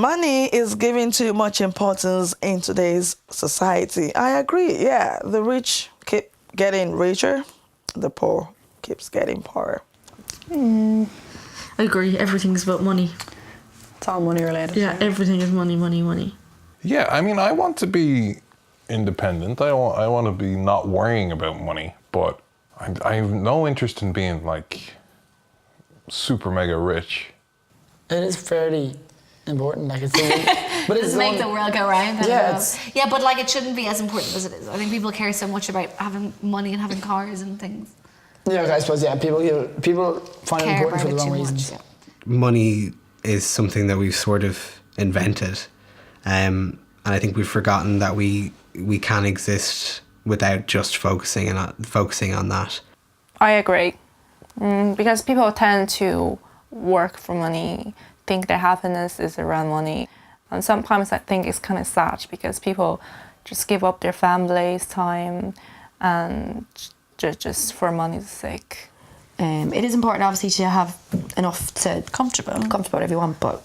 Money is given too much importance in today's society. I agree. Yeah, the rich keep getting richer, the poor keeps getting poorer. I agree. Everything's about money. It's all money related. Yeah, everything is money, money, money. Yeah, I mean, I want to be independent. I want to be not worrying about money, but I have no interest in being like super mega rich. It is fairly important. Like it's but Does it make the world go round? Yeah, Yeah, but like it shouldn't be as important as it is. I think people care so much about having money and having cars and things. Yeah, I suppose. Yeah, people find it Care important for the about it wrong too reasons. much, yeah. Money is something that we've sort of invented, and I think we've forgotten that we can exist without just focusing on that. I agree, because people tend to work for money, think their happiness is around money, and sometimes I think it's kind of sad because people just give up their families' time and just for money's sake. It is important, obviously, to have enough to comfortable whatever you want, but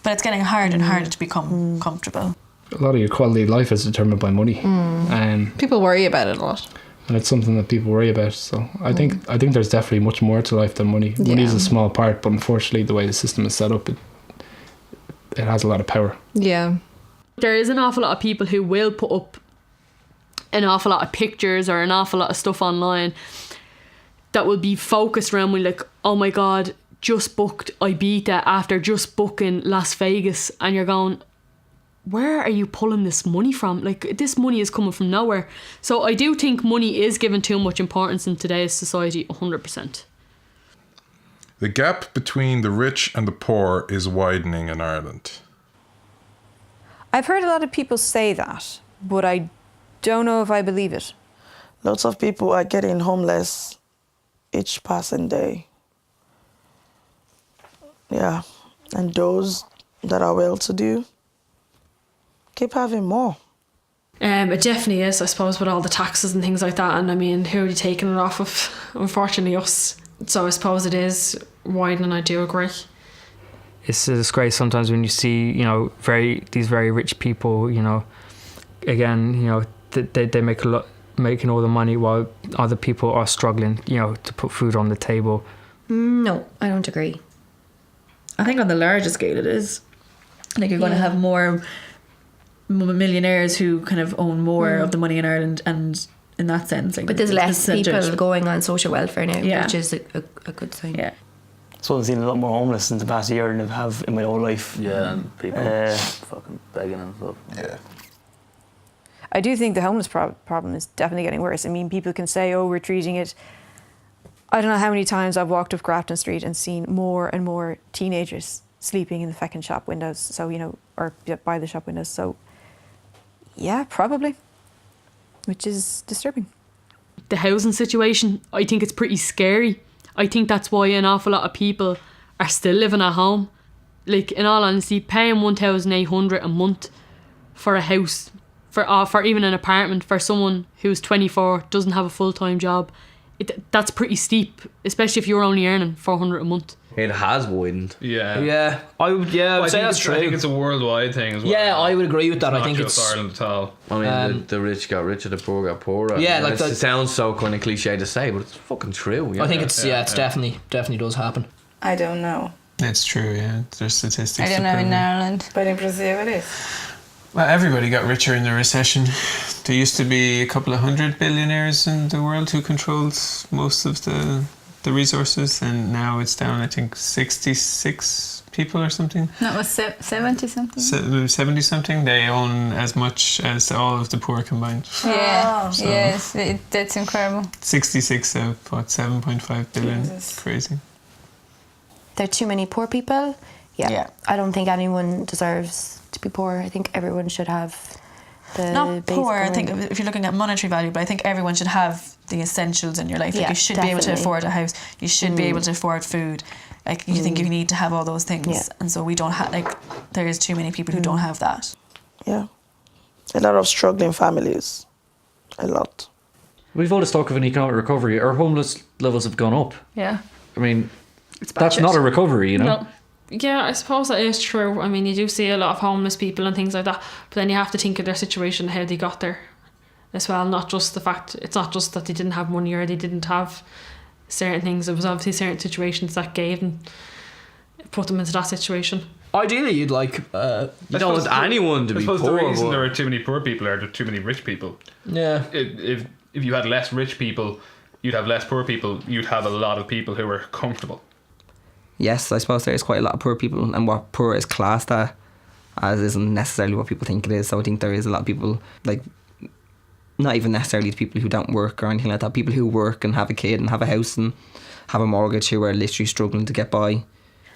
it's getting harder and harder to become comfortable. A lot of your quality of life is determined by money. People worry about it a lot. And it's something that people worry about. So I think there's definitely much more to life than money. Money is a small part, but unfortunately the way the system is set up, it has a lot of power. Yeah. There is an awful lot of people who will put up an awful lot of pictures or an awful lot of stuff online that will be focused around me, like, oh my God, just booked Ibiza after just booking Las Vegas, and you're going, where are you pulling this money from? Like, this money is coming from nowhere. So I do think money is given too much importance in today's society, 100%. The gap between the rich and the poor is widening in Ireland. I've heard a lot of people say that, but I don't know if I believe it. Lots of people are getting homeless each passing day. Yeah, and those that are well-to-do keep having more. It definitely is, I suppose, with all the taxes and things like that. And I mean, who are you taking it off of? Unfortunately, us. So I suppose it is widening, I do agree. It's a disgrace sometimes when you see, these very rich people, again, they make a lot, making all the money while other people are struggling, to put food on the table. no, I don't agree. I think on the larger scale it is. Like, you're going to have more millionaires who kind of own more of the money in Ireland, and in that sense, like, But there's less people percentage. going on social welfare now, Yeah. which is a good sign. Yeah. So I've seen a lot more homeless in the past year than I have in my whole life. Yeah, and people fucking begging and stuff. Yeah. I do think the homeless problem is definitely getting worse. I mean, people can say, oh, we're treating it... I don't know how many times I've walked up Grafton Street and seen more and more teenagers sleeping in the feckin' shop windows, so, or by the shop windows. So, yeah, probably, which is disturbing. The housing situation, I think it's pretty scary. I think that's why an awful lot of people are still living at home. Like, in all honesty, paying 1,800 a month for a house, for even an apartment, for someone who's 24, doesn't have a full-time job, that's pretty steep, especially if you're only earning 400 a month. It has widened. Yeah. I would say that's true. I think it's a worldwide thing as well. Yeah, I would agree with that. It's I think not it's just Ireland at all. I mean, the rich got richer, the poor got poorer. Yeah, like it sounds so kind of cliche to say, but it's fucking true. I think it's definitely does happen. I don't know. It's true, yeah. There's statistics. I don't know in Ireland, but in Brazil it is. Well, everybody got richer in the recession. There used to be a couple of 100 billionaires in the world who controlled most of the resources, and now it's down, I think, 66 people or something. No, it was 70-something. 70-something. They own as much as all of the poor combined. Yeah, So yes, that's incredible. 66 of, 7.5 billion. Jesus. Crazy. There are too many poor people. Yeah. I don't think anyone deserves to be poor. I think everyone should have the Not basic poor, I living. think, if you're looking at monetary value, but I think everyone should have the essentials in your life. Like, Yeah, you should be able to definitely. afford a house. You should be able to afford food. Like, you think you need to have all those things. Yeah. And so we don't have, like, there is too many people who don't have that. Yeah. A lot of struggling families. A lot. We've always talked of an economic recovery. Our homeless levels have gone up. Yeah. I mean, that's not a recovery, No. Yeah, I suppose that is true. I mean, you do see a lot of homeless people and things like that, but then you have to think of their situation, how they got there as well. Not just the fact, it's not just that they didn't have money or they didn't have certain things. It was obviously certain situations that gave and put them into that situation. Ideally, you'd like you don't want anyone to be poor. I suppose the reason there are too many poor people are there are too many rich people. Yeah. If you had less rich people, you'd have less poor people. You'd have a lot of people who are comfortable. Yes, I suppose there is quite a lot of poor people, and what poor is classed as isn't necessarily what people think it is. So I think there is a lot of people, like, not even necessarily the people who don't work or anything like that, people who work and have a kid and have a house and have a mortgage who are literally struggling to get by.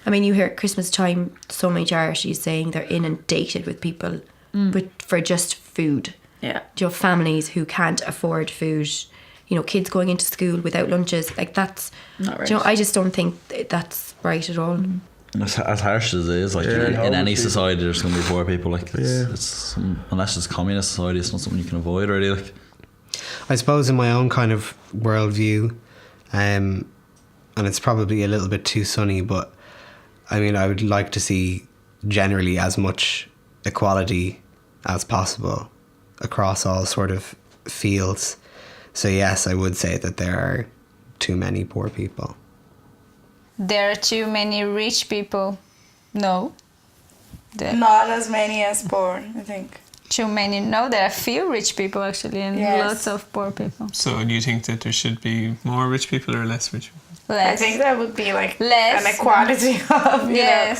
I mean, you hear at Christmas time so many charities saying they're inundated with people but for just food. Yeah. You know, families who can't afford food, you know, kids going into school without lunches. Like, that's not right. You know, I just don't think that's right at all. As harsh as it is, like in any society, there's going to be poor people. Like it's unless it's a communist society, it's not something you can avoid, really. Like, I suppose in my own kind of worldview, and it's probably a little bit too sunny, but I mean, I would like to see generally as much equality as possible across all sort of fields. So yes, I would say that there are too many poor people. There are too many rich people. No. Not as many as poor, I think. Too many. No, there are few rich people actually and lots of poor people. So do you think that there should be more rich people or less rich people? I think that would be like less. an equality of, you know.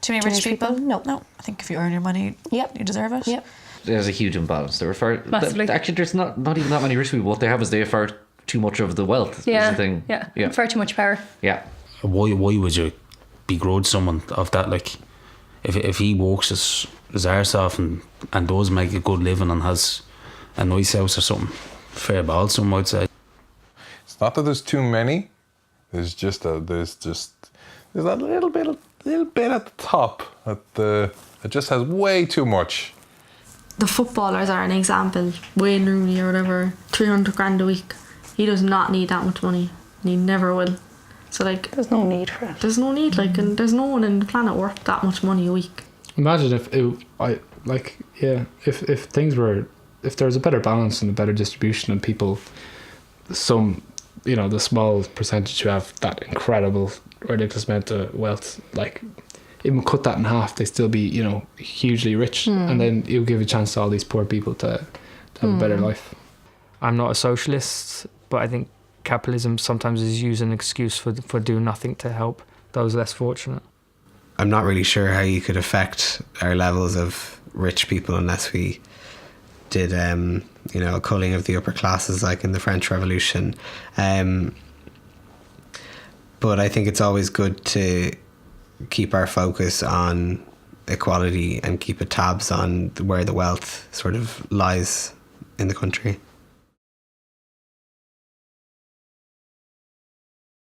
Too many rich people? No. I think if you earn your money, you deserve it. Yep. There's a huge imbalance. There are Massively. actually, there's not even that many rich people. What they have is they have far too much of the wealth. Yeah. Is the thing. Yeah. Far too much power. Yeah. Why would you begrudge someone of that? Like, if he works his arse off and does make a good living and has a nice house or something, fair ball, some might say. It's not that there's too many. There's just that little bit at the top it just has way too much. The footballers are an example. Wayne Rooney or whatever, 300 grand a week. He does not need that much money, and he never will. So like, there's no need for it. There's no need, like, and there's no one in the planet worth that much money a week. Imagine if there was a better balance and a better distribution and people, some, you know, the small percentage who have that incredible, ridiculous amount of wealth, like, even cut that in half, they still be, you know, hugely rich, and then you give a chance to all these poor people to have a better life. I'm not a socialist, but I think capitalism sometimes is used as an excuse for doing nothing to help those less fortunate. I'm not really sure how you could affect our levels of rich people unless we did, you know, a culling of the upper classes like in the French Revolution. But I think it's always good to keep our focus on equality and keep a tabs on where the wealth sort of lies in the country.